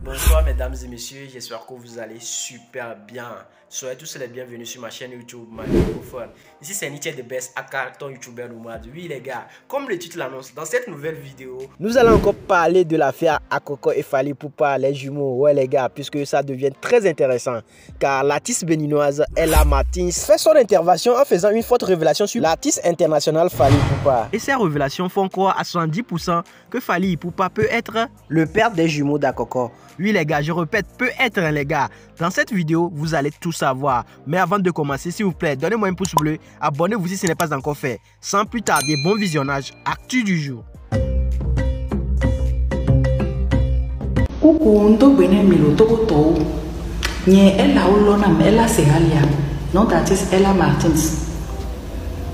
Bonsoir mesdames et messieurs, j'espère que vous allez super bien. Soyez tous les bienvenus sur ma chaîne YouTube, ma microphone. Ici c'est Nitier de Best, aka ton youtubeur nomade. Oui les gars, comme le titre l'annonce, dans cette nouvelle vidéo, nous allons encore parler de l'affaire Akoko et Fally Ipupa, les jumeaux. Ouais les gars, puisque ça devient très intéressant. Car l'artiste béninoise Ella Martins fait son intervention en faisant une forte révélation sur l'artiste international Fally Ipupa. Et ces révélations font croire à 70% que Fally Ipupa peut être le père des jumeaux d'Akoko. Oui les gars, je répète, peut être les gars. Dans cette vidéo, vous allez tout savoir. Mais avant de commencer, s'il vous plaît, donnez-moi un pouce bleu. Abonnez-vous si ce n'est pas encore fait. Sans plus tarder, bon visionnage. Actu du jour. Coucou, ndo bene milo toko to. Nye Ella Olona Ella Sehalia. Notre artiste Ella Martins.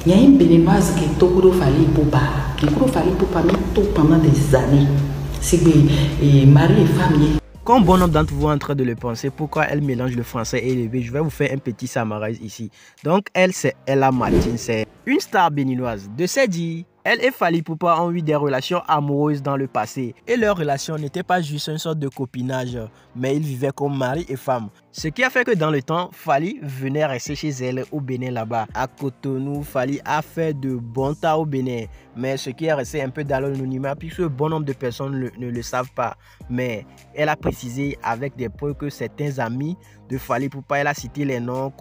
Nye une béninoise qui toko Fally Ipupa. Qui toko Fally Ipupa mais tout pendant des années. C'est mari et femme. Comme bon nombre d'entre vous en train de le penser, pourquoi elle mélange le français et le B, je vais vous faire un petit summarize ici. Donc elle, c'est Ella Martins, c'est une star béninoise. De ses dits, elle et Fally Ipupa ont eu des relations amoureuses dans le passé. Et leur relation n'était pas juste une sorte de copinage, mais ils vivaient comme mari et femme. Ce qui a fait que dans le temps, Fally venait rester chez elle au Bénin là-bas. À Cotonou, Fally a fait de bons tas au Bénin. Mais ce qui est resté un peu dans l'anonymat, puisque bon nombre de personnes ne le savent pas. Mais elle a précisé avec des preuves que certains amis de Fally Ipupa, elle a cité les noms,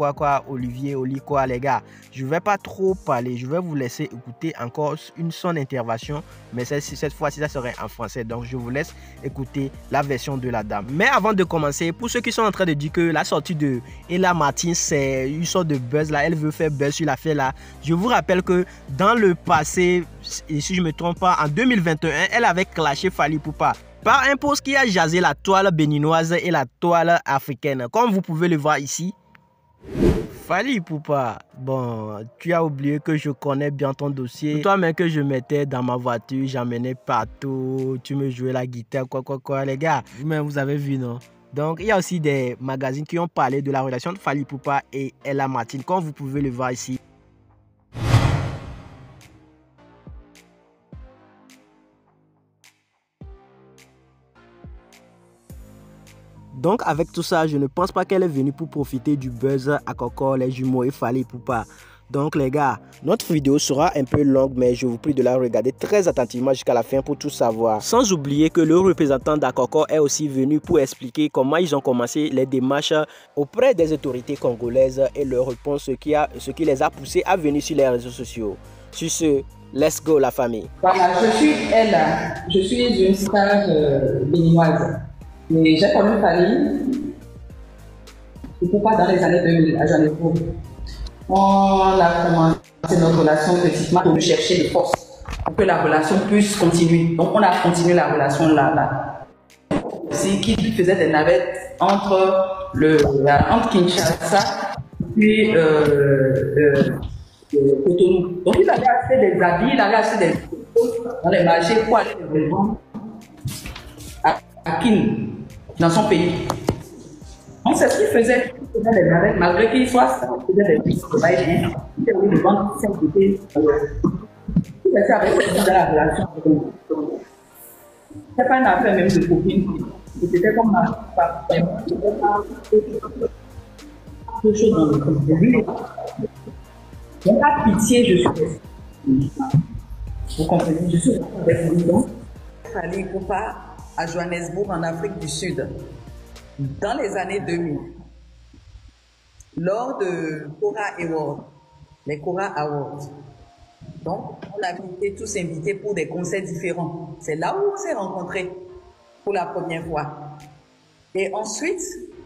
Olivier, Oli, les gars. Je ne vais pas trop parler, je vais vous laisser écouter encore son intervention, mais cette fois-ci, ça serait en français. Donc, je vous laisse écouter la version de la dame. Mais avant de commencer, pour ceux qui sont en train de dire que la sortie de Ella Martins, c'est une sorte de buzz là, elle veut faire buzz sur l'affaire là, je vous rappelle que dans le passé, et si je ne me trompe pas, en 2021, elle avait clashé Fally Ipupa par un post qui a jasé la toile béninoise et la toile africaine. Comme vous pouvez le voir ici, Fally Ipupa, bon, tu as oublié que je connais bien ton dossier. Toi-même que je mettais dans ma voiture, j'emmenais partout, tu me jouais la guitare, les gars. Vous-même, vous avez vu, non? Donc, il y a aussi des magazines qui ont parlé de la relation de Fally Ipupa et Ella Martins, comme vous pouvez le voir ici. Donc avec tout ça, je ne pense pas qu'elle est venue pour profiter du buzz Akoko, les jumeaux et Fally Ipupa. Donc les gars, notre vidéo sera un peu longue, mais je vous prie de la regarder très attentivement jusqu'à la fin pour tout savoir. Sans oublier que le représentant d'Akoko est aussi venu pour expliquer comment ils ont commencé les démarches auprès des autorités congolaises et leur réponse, ce qui les a poussés à venir sur les réseaux sociaux. Sur ce, let's go la famille. Voilà, je suis Ella. Je suis une star béninoise. Mais j'ai connu Fally Ipupa dans les années 2000 à Johannesburg. On a commencé notre relation petitement pour chercher de force pour que la relation puisse continuer. Donc on a continué la relation là. C'est qui faisait des navettes entre Kinshasa puis Cotonou. Donc il avait acheté des habits, il avait acheté des choses dans les marchés pour aller les vendre à Kin, dans son pays. Donc c'est ce qu'il faisait. Il faisait des navettes, malgré qu'il soit ça, il faisait des pistes de va-et-vient. Il était obligé de vendre 5 côtés. Il était avec cette dans la relation. C'était pas une affaire même de copine. C'était comme ma femme. C'était pas quelque chose dans le communauté. Donc, pas pitié, je suis restée. Vous comprenez, je suis restée avec vous. Donc, Fally Ipupa à Johannesburg, en Afrique du Sud, dans les années 2000, lors de Cora Award, les Cora Awards. Donc, on a été tous invités pour des concerts différents. C'est là où on s'est rencontrés pour la première fois. Et ensuite,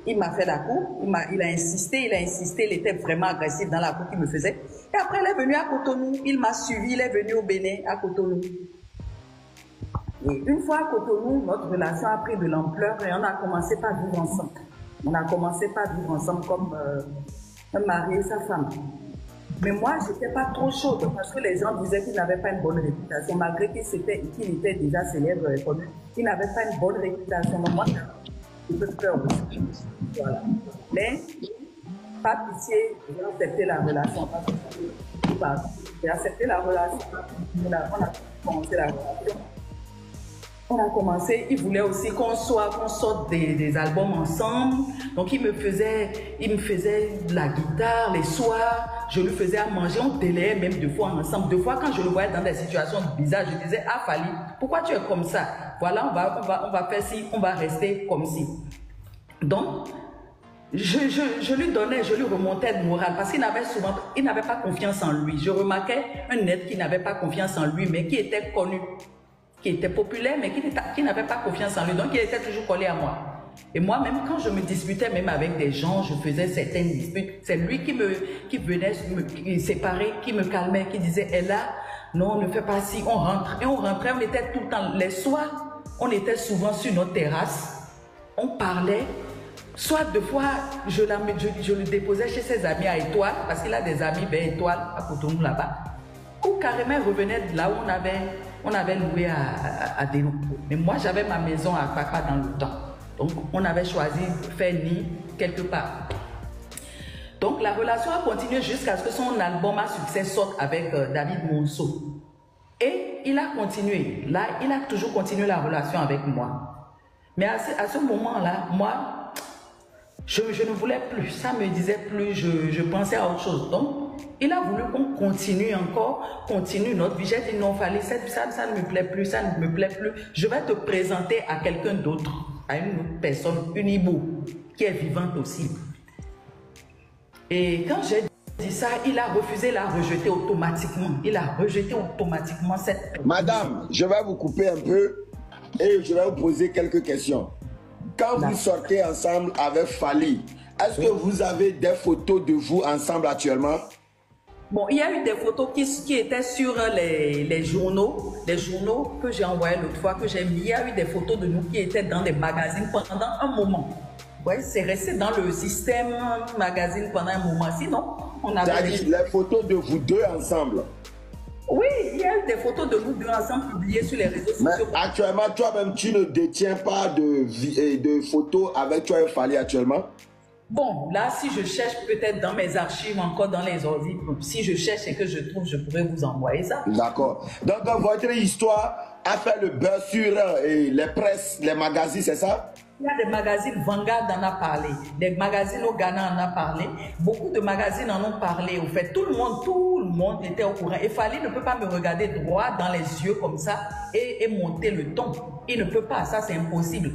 il m'a fait la coupe, il a insisté, il était vraiment agressif dans la coupe qu'il me faisait. Et après, il est venu à Cotonou, il m'a suivi, il est venu au Bénin, à Cotonou. Et une fois à Cotonou, notre relation a pris de l'ampleur et on a commencé par vivre ensemble. On a commencé par vivre ensemble comme un mari et sa femme. Mais moi, je n'étais pas trop chaude parce que les gens disaient qu'il n'avait pas une bonne réputation. Malgré qu'il était déjà célèbre et connu, il n'avait pas une bonne réputation. Mais moi, j'ai peu peur aussi. Voilà. Mais, pas pitié, j'ai accepté la relation. J'ai accepté la relation. On a commencé la relation. On a commencé, il voulait aussi qu'on sorte des albums ensemble. Donc il me faisait de la guitare les soirs, je lui faisais à manger, on délayait même 2 fois ensemble. 2 fois quand je le voyais dans des situations bizarres, je disais, ah Fally, pourquoi tu es comme ça? Voilà, on va faire ci, on va rester comme ci. Donc, je lui donnais, je lui remontais le moral parce qu'il n'avait pas confiance en lui. Je remarquais un être qui n'avait pas confiance en lui, mais qui était connu, qui était populaire, mais qui n'avait pas confiance en lui. Donc, il était toujours collé à moi. Et moi-même, quand je me disputais même avec des gens, je faisais certaines disputes. C'est lui qui venait me séparer, qui me calmait, qui disait, elle là, non, ne fais pas ci, on rentre. Et on rentrait, on était tout le temps, les soirs, on était souvent sur notre terrasse, on parlait. Soit 2 fois, je le déposais chez ses amis à Étoile, parce qu'il a des amis vers Étoile, à Cotonou là-bas. Ou carrément, il revenait de là où on avait loué à Dénou. Mais moi, j'avais ma maison à Papa dans le temps. Donc, on avait choisi de faire nid quelque part. Donc, la relation a continué jusqu'à ce que son album à succès sorte avec David Monceau. Et il a continué. Là, il a toujours continué la relation avec moi. Mais à ce moment-là, moi, je ne voulais plus, ça me disait plus, je pensais à autre chose. Donc, il a voulu qu'on continue notre vie. J'ai dit non, Fally, ça ne me plaît plus, ça ne me plaît plus. Je vais te présenter à quelqu'un d'autre, à une autre personne, une Ibo, qui est vivante aussi. Et quand j'ai dit ça, il a refusé, il a rejeté automatiquement. Il a rejeté automatiquement cette personne. Madame, je vais vous couper un peu et je vais vous poser quelques questions. Quand vous sortez ensemble avec Fally, est-ce que vous avez des photos de vous ensemble actuellement? Bon, il y a eu des photos qui étaient sur les journaux que j'ai envoyés l'autre fois, que j'ai mis. Il y a eu des photos de nous qui étaient dans des magazines pendant un moment. Ouais, c'est resté dans le système magazine pendant un moment. Sinon, on avait... C'est-à-dire les photos de vous deux ensemble? Oui, il y a eu des photos de nous deux ensemble publiées sur les réseaux sociaux. Mais actuellement, toi-même, tu ne détiens pas de photos avec toi et Fally actuellement? Bon, là, si je cherche peut-être dans mes archives, encore dans les ordi, si je cherche et que je trouve, je pourrais vous envoyer ça. D'accord. Donc, votre histoire a fait le buzz sur les presses, les magazines, c'est ça? Il y a des magazines, Vanguard en a parlé, des magazines au Ghana en a parlé, beaucoup de magazines en ont parlé. Au fait, tout le monde était au courant. Et Fally ne peut pas me regarder droit dans les yeux comme ça et monter le ton. Il ne peut pas, ça c'est impossible.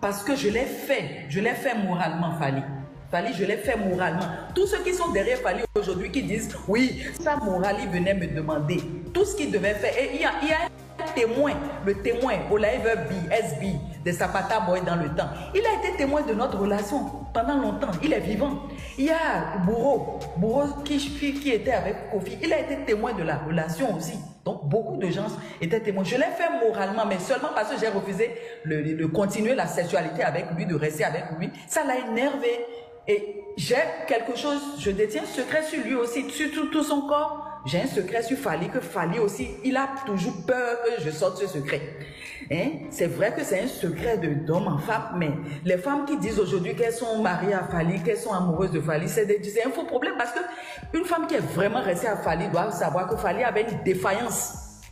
Parce que je l'ai fait moralement, Fally. Fally, je l'ai fait moralement. Tous ceux qui sont derrière Fally aujourd'hui qui disent, oui, ça moral, il venait me demander tout ce qu'il devait faire. Et il y a un témoin, le témoin, Olaïve B, SB, de Zapata Boy dans le temps. Il a été témoin de notre relation pendant longtemps. Il est vivant. Il y a Bourreau qui était avec Kofi. Il a été témoin de la relation aussi. Donc, beaucoup de gens étaient témoins. Je l'ai fait moralement, mais seulement parce que j'ai refusé de continuer la sexualité avec lui, de rester avec lui. Ça l'a énervé. Et j'ai quelque chose, je détiens un secret sur lui aussi, sur tout son corps. J'ai un secret sur Fally, que Fally aussi, il a toujours peur que je sorte ce secret. Hein? C'est vrai que c'est un secret d'homme en femme, mais les femmes qui disent aujourd'hui qu'elles sont mariées à Fally, qu'elles sont amoureuses de Fally, c'est un faux problème parce qu'une femme qui est vraiment restée à Fally doit savoir que Fally avait une défaillance.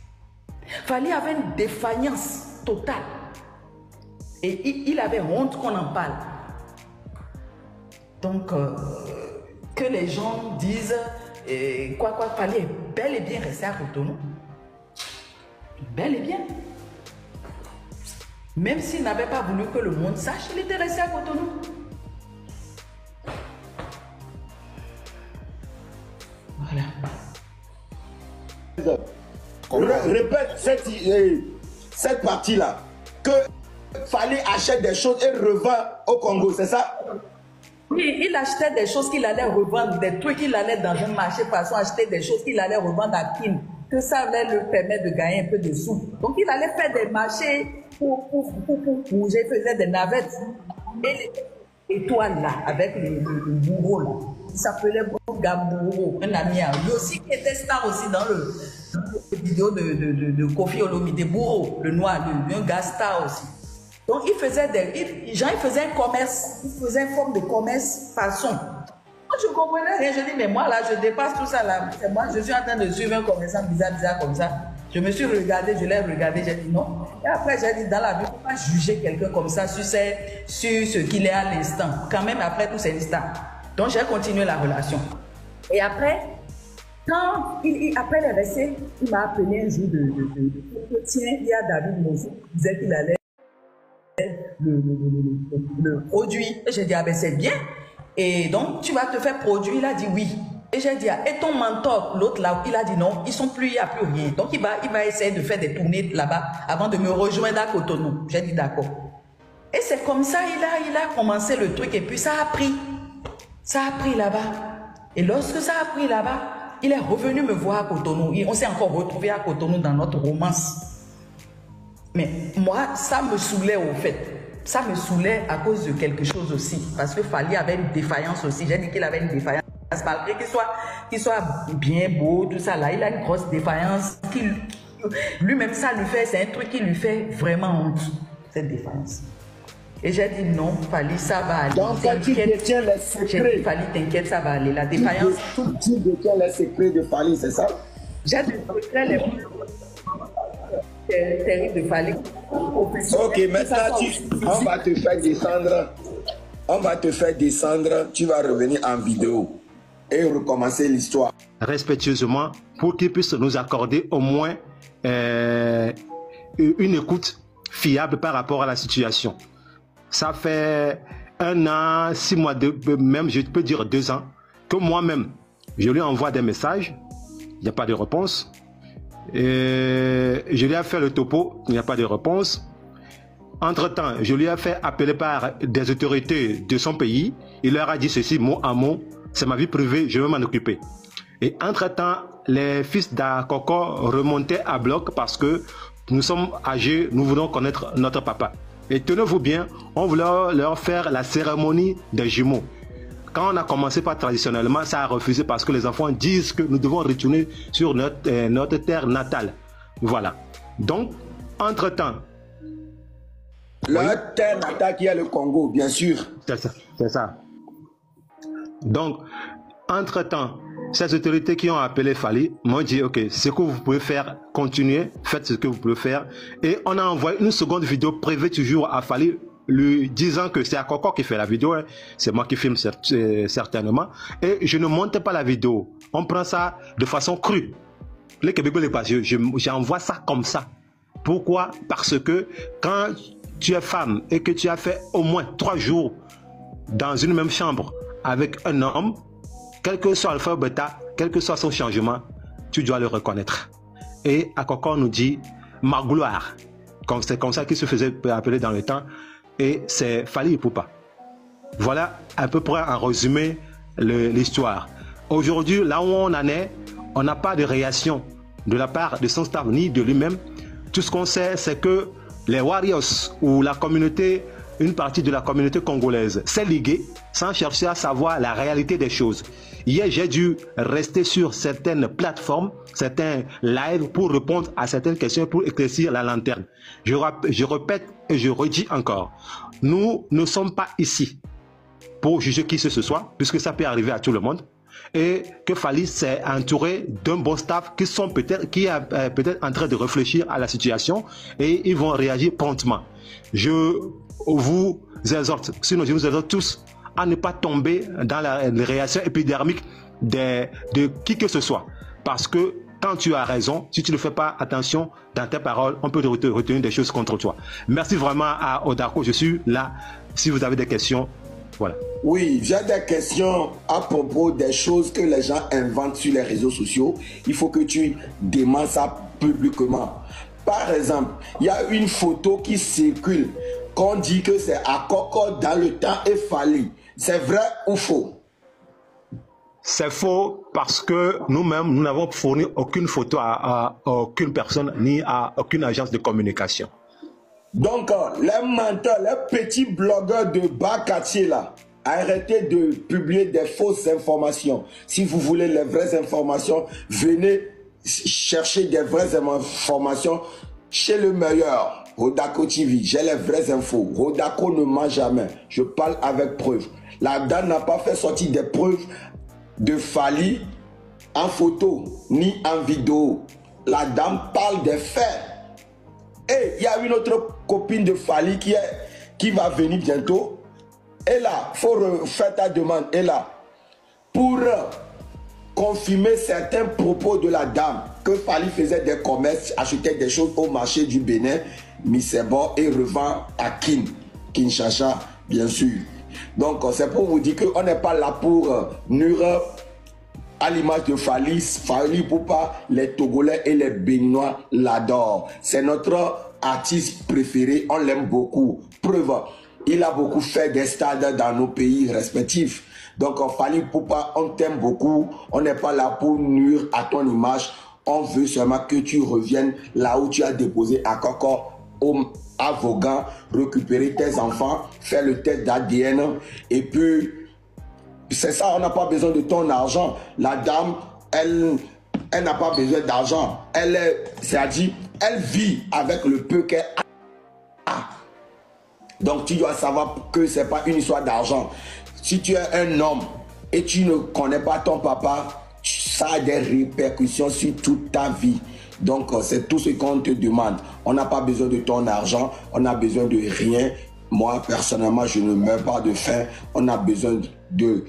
Fally avait une défaillance totale. Et il avait honte qu'on en parle. Donc, que les gens disent, Fally est bel et bien resté à Cotonou. Bel et bien. Même s'il n'avait pas voulu que le monde sache, il était resté à Cotonou. Voilà. Répète cette partie-là. Que Fally achète des choses et revend au Congo, c'est ça? Oui, il achetait des choses qu'il allait revendre, des trucs qu'il allait dans un marché, façon acheter des choses qu'il allait revendre à Kim, que ça allait lui permettre de gagner un peu de sous. Donc il allait faire des marchés pour bouger, il faisait des navettes. Et les étoiles là, avec le bourreau là, il s'appelait Bourreau, un ami à lui aussi qui était star aussi dans le vidéo de Kofi Olomide, Bourreau, le noir, un gars star aussi. Donc, il faisait un commerce, il faisait une forme de commerce façon. Moi, je ne comprenais rien. Je dis, mais moi, là, je dépasse tout ça, là. Moi, je suis en train de suivre un commerçant bizarre comme ça. Je me suis regardée, je l'ai regardé, j'ai dit non. Et après, j'ai dit, dans la vie, il ne faut pas juger quelqu'un comme ça sur ce qu'il est à l'instant. Quand même, après tout, c'est l'instant. Donc, j'ai continué la relation. Et après, après les restés, il m'a appelé un jour tiens, il y a David Monzou qui disait qu'il allait le produit. Et j'ai dit, ah ben c'est bien. Et donc, tu vas te faire produire. Il a dit oui. Et j'ai dit, et ton mentor, l'autre là, il a dit non, ils sont plus, il n'y a plus rien. Donc, il va essayer de faire des tournées là-bas avant de me rejoindre à Cotonou. J'ai dit d'accord. Et c'est comme ça, il a commencé le truc et puis ça a pris. Ça a pris là-bas. Et lorsque ça a pris là-bas, il est revenu me voir à Cotonou. On s'est encore retrouvé à Cotonou dans notre romance. Mais moi, ça me saoulait au fait. Ça me saoulait à cause de quelque chose aussi. Parce que Fally avait une défaillance aussi. J'ai dit qu'il avait une défaillance. Malgré qu'il soit bien beau, tout ça là, il a une grosse défaillance. Lui-même, ça lui fait, c'est un truc qui lui fait vraiment honte, cette défaillance. Et j'ai dit non, Fally, ça va aller. Donc, quand tu détiens les secrets. J'ai dit, Fally, t'inquiète, ça va aller. La défaillance. Tu détiens les secrets de Fally, c'est ça? J'ai des secrets les plus terribles de Fally. Ok, maintenant, on va te faire descendre. On va te faire descendre. Tu vas revenir en vidéo et recommencer l'histoire. Respectueusement, pour qu'ils puissent nous accorder au moins une écoute fiable par rapport à la situation. Ça fait 1 an, 6 mois, même je peux dire 2 ans, que moi-même, je lui envoie des messages, il n'y a pas de réponse. Et je lui ai fait le topo, il n'y a pas de réponse. Entre-temps, je lui ai fait appeler par des autorités de son pays. Il leur a dit ceci, mot à mot, c'est ma vie privée, je vais m'en occuper. Et entre-temps, les fils d'Akoko remontaient à bloc parce que nous sommes âgés, nous voulons connaître notre papa. Et tenez-vous bien, on voulait leur faire la cérémonie des jumeaux. Quand on a commencé par traditionnellement, ça a refusé parce que les enfants disent que nous devons retourner sur notre terre natale. Voilà. Donc, entre-temps... Leur terre natale qui est le Congo, bien sûr. C'est ça. Donc, entre-temps, ces autorités qui ont appelé Fally m'ont dit, ok, ce que vous pouvez faire, continuez, faites ce que vous pouvez faire. Et on a envoyé une seconde vidéo privée toujours à Fally, lui disant que c'est Akoko qui fait la vidéo, hein. C'est moi qui filme certainement. Et je ne monte pas la vidéo. On prend ça de façon crue. Les Québécois, les passieux, j'envoie ça comme ça. Pourquoi? Parce que quand tu es femme et que tu as fait au moins 3 jours dans une même chambre avec un homme, quel que soit alpha ou bêta, quel que soit son changement, tu dois le reconnaître. Et Akoko nous dit ma gloire. C'est comme ça qu'il se faisait appeler dans le temps. Et c'est Fally Ipupa. Voilà à peu près en résumé l'histoire. Aujourd'hui, là où on en est, on n'a pas de réaction de la part de son staff ni de lui-même. Tout ce qu'on sait, c'est que les Warriors ou la communauté, une partie de la communauté congolaise s'est liguée sans chercher à savoir la réalité des choses. Hier, j'ai dû rester sur certaines plateformes, certains lives pour répondre à certaines questions, pour éclaircir la lanterne. Je répète et je redis encore, nous ne sommes pas ici pour juger qui que ce soit, puisque ça peut arriver à tout le monde. Et que Fally s'est entouré d'un bon staff qui est peut-être en train de réfléchir à la situation et ils vont réagir promptement. Je vous exhorte, sinon je vous exhorte tous à ne pas tomber dans la réaction épidermique de qui que ce soit. Parce que quand tu as raison, si tu ne fais pas attention dans tes paroles, on peut retenir des choses contre toi. Merci vraiment à Odako, je suis là. Si vous avez des questions, voilà. Oui, j'ai des questions à propos des choses que les gens inventent sur les réseaux sociaux. Il faut que tu demandes ça publiquement. Par exemple, il y a une photo qui circule qu'on dit que c'est Akoko dans le temps et Fally. C'est vrai ou faux? C'est faux parce que nous-mêmes, nous n'avons fourni aucune photo à aucune personne ni à aucune agence de communication. Donc, les menteurs, les petits blogueurs de bas quartier là, arrêtez de publier des fausses informations. Si vous voulez les vraies informations, venez chercher des vraies informations chez le meilleur, Odako TV. J'ai les vraies infos. Odako ne ment jamais. Je parle avec preuve. La dame n'a pas fait sortir des preuves de Fally en photo ni en vidéo. la dame parle des faits. Et il y a une autre copine de Fally qui va venir bientôt. Et là, il faut faire ta demande. Et là, pour confirmer certains propos de la dame, que Fally faisait des commerces, achetait des choses au marché du Bénin, Misebo, et revend à Kinshasa, bien sûr. Donc, c'est pour vous dire qu'on n'est pas là pour nuire à l'image de Fally. Fally Ipupa, les Togolais et les Béninois l'adorent. C'est notre artiste préféré, on l'aime beaucoup. Preuve, il a beaucoup fait des stades dans nos pays respectifs. Donc, Fally Ipupa, on t'aime beaucoup. On n'est pas là pour nuire à ton image. On veut seulement que tu reviennes là où tu as déposé à Koko, à Vaughan, récupérer tes enfants, faire le test d'ADN. Et puis, c'est ça, on n'a pas besoin de ton argent. La dame, elle n'a pas besoin d'argent. C'est-à-dire, elle vit avec le peu qu'elle a. Donc, tu dois savoir que ce n'est pas une histoire d'argent. Si tu es un homme et tu ne connais pas ton papa, ça a des répercussions sur toute ta vie. Donc, c'est tout ce qu'on te demande. On n'a pas besoin de ton argent, on n'a besoin de rien. Moi, personnellement, je ne meurs pas de faim. On a besoin de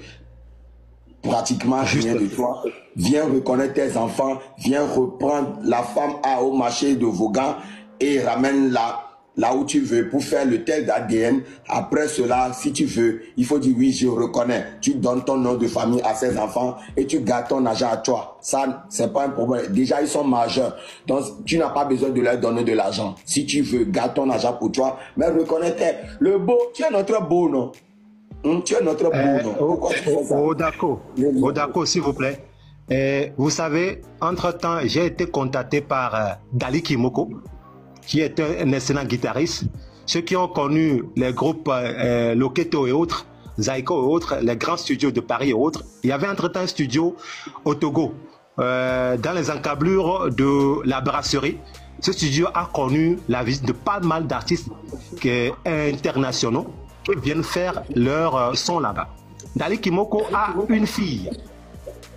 pratiquement rien de toi. Viens reconnaître tes enfants, viens reprendre la femme au marché de Vaughan et ramène-la là où tu veux pour faire le test d'ADN. Après cela, si tu veux, il faut dire oui, je reconnais. Tu donnes ton nom de famille à ces enfants et tu gardes ton argent à toi. Ça, c'est pas un problème. Déjà, ils sont majeurs. Donc, tu n'as pas besoin de leur donner de l'argent. Si tu veux, garde ton argent pour toi. Mais reconnais-les. Le beau, tu es notre beau, non? Tu es notre beau, non? Pourquoi tu fais ça? Odako, s'il vous plaît. Vous savez, entre-temps, j'ai été contacté par Dali Kimoko, qui est un excellent guitariste. Ceux qui ont connu les groupes Loketo et autres, Zaiko et autres, les grands studios de Paris et autres, il y avait entre-temps un studio au Togo, dans les encablures de la brasserie. Ce studio a connu la visite de pas mal d'artistes internationaux qui viennent faire leur son là-bas. Dali Kimoko a une fille.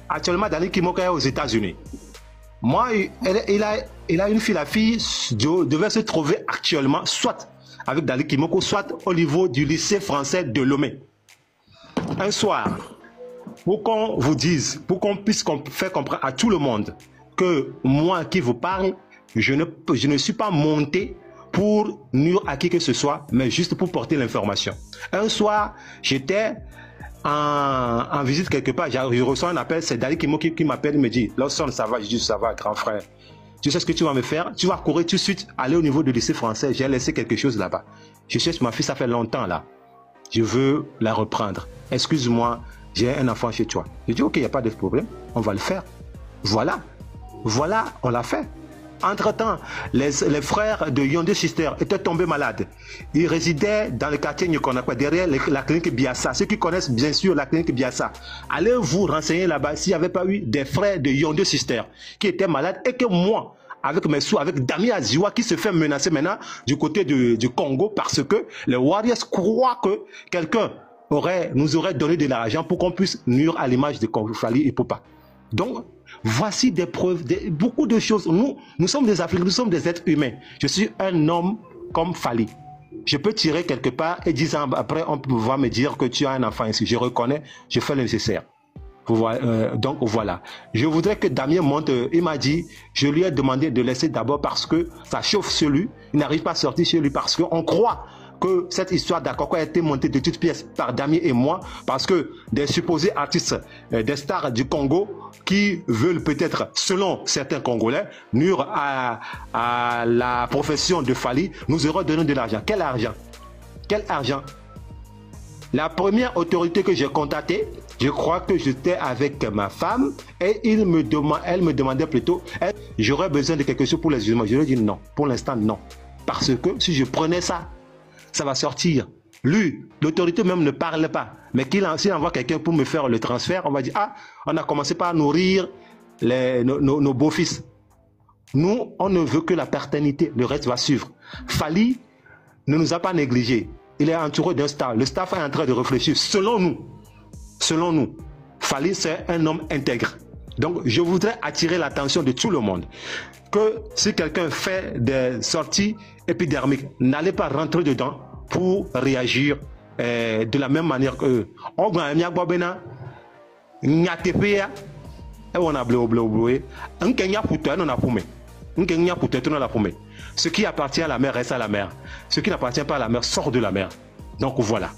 Actuellement, Dali Kimoko est aux États-Unis. Moi, il a une fille. La fille devait se trouver actuellement soit avec Dali Kimoko, soit au niveau du lycée français de Lomé. Un soir, pour qu'on vous dise, pour qu'on puisse faire comprendre à tout le monde que moi qui vous parle, je ne suis pas monté pour nuire à qui que ce soit, mais juste pour porter l'information. Un soir, j'étais en visite quelque part, je reçois un appel, c'est Dali Kimoko qui m'appelle, il me dit, Lawson, ça va? Je dis, ça va, grand frère. Tu sais ce que tu vas me faire? Tu vas courir tout de suite, aller au niveau du lycée français, j'ai laissé quelque chose là-bas. Je cherche ma fille, ça fait longtemps là. Je veux la reprendre. Excuse-moi, j'ai un enfant chez toi. Je dis, ok, il n'y a pas de problème, on va le faire. Voilà, on l'a fait. Entre-temps, les frères de Yondé Sister étaient tombés malades. Ils résidaient dans le quartier Nyokonakwa, derrière la clinique Biassa. Ceux qui connaissent bien sûr la clinique Biassa, allez vous renseigner là-bas s'il n'y avait pas eu des frères de Yondé Sister qui étaient malades et que moi, avec mes sous, avec Dami Aziwa qui se fait menacer maintenant du côté du Congo parce que les Warriors croient que quelqu'un nous aurait donné de l'argent pour qu'on puisse nuire à l'image de Fally Ipupa. Donc, voici des preuves, beaucoup de choses. Nous sommes des Africains, nous sommes des êtres humains. Je suis un homme comme Fally. Je peux tirer quelque part et 10 ans après, on va me dire que tu as un enfant ici. Je reconnais, je fais le nécessaire. Donc voilà. Je voudrais que Damien monte. Il m'a dit, je lui ai demandé de laisser d'abord parce que ça chauffe sur lui. Il n'arrive pas à sortir chez lui parce qu'on croit que cette histoire d'Akoko a été montée de toutes pièces par Damien et moi parce que des supposés artistes, des stars du Congo qui veulent peut-être, selon certains Congolais, nuire à la profession de Fally, nous auront donné de l'argent. Quel argent? Quel argent? La première autorité que j'ai contactée, je crois que j'étais avec ma femme et elle me demandait plutôt, j'aurais besoin de quelque chose pour les humains. Je lui ai dit non, pour l'instant non. Parce que si je prenais ça, ça va sortir. Lui, l'autorité même ne parle pas. Mais s'il envoie quelqu'un pour me faire le transfert, on va dire, ah, on a commencé par nourrir nos beaux-fils. Nous, on ne veut que la paternité. Le reste va suivre. Fally ne nous a pas négligés. Il est entouré d'un staff. Le staff est en train de réfléchir. Selon nous, Fally, c'est un homme intègre. Donc, je voudrais attirer l'attention de tout le monde que si quelqu'un fait des sorties épidermiques, n'allez pas rentrer dedans pour réagir de la même manière que ce qui appartient à la mer reste à la mer. Ce qui n'appartient pas à la mer sort de la mer. Donc voilà.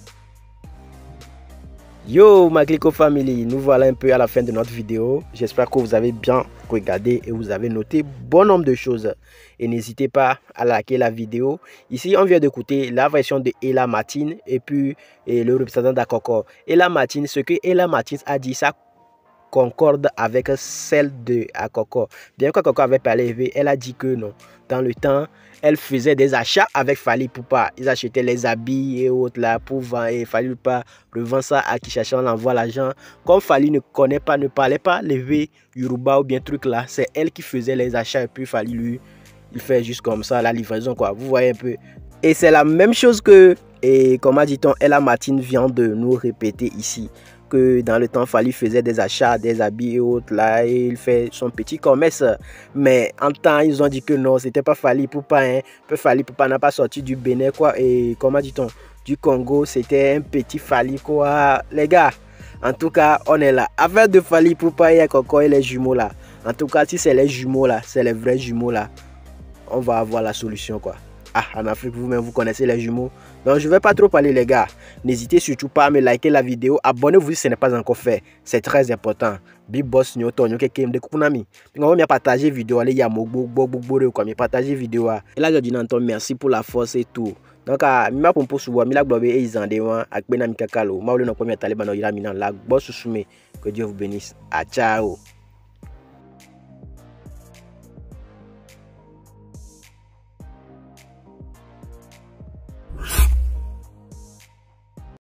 Yo ma Glico Family, nous voilà un peu à la fin de notre vidéo. J'espère que vous avez bien regardé et vous avez noté bon nombre de choses. Et n'hésitez pas à liker la vidéo. Ici, on vient d'écouter la version de Ella Martin et puis le représentant d'Akoko. Ella Martin, ce que Ella Martin a dit, ça concorde avec celle de Akoko. Bien qu'Akoko avait parlé, elle a dit que non. Dans le temps, elle faisait des achats avec Fally Ipupa. Ils achetaient les habits et autres là pour vendre. Et Fally Ipupa revend ça à Kinshasa, on envoie l'argent. Comme Fally ne connaît pas, ne parlait pas levé Yoruba ou bien truc là, c'est elle qui faisait les achats et puis Fally lui, il fait juste comme ça la livraison quoi. Vous voyez un peu. Et c'est la même chose que, et comment dit-on, Ella Martin vient de nous répéter ici. Que dans le temps, Fally faisait des achats, des habits et autres là, et il fait son petit commerce. Mais en temps, ils ont dit que non, c'était pas Fally Ipupa, hein. Fally Ipupa n'a pas sorti du Bénin quoi, et comment dit-on, du Congo, c'était un petit Fally quoi, les gars. En tout cas, on est là. Affaire de Fally Ipupa et Akoko et les jumeaux là. En tout cas, si c'est les jumeaux là, c'est les vrais jumeaux là, on va avoir la solution quoi. Ah, en Afrique, vous-même, vous connaissez les jumeaux. Donc, je ne vais pas trop parler, les gars. N'hésitez surtout pas à me liker la vidéo. Abonnez-vous si ce n'est pas encore fait. C'est très important. Big Boss, Nyoto, Nyoke, Mdekunami. On va partager la vidéo. Allez, partager la vidéo. Et là, je dis merci pour la force et tout. Donc, je pour souvent, je vais que Dieu vous bénisse. Ciao.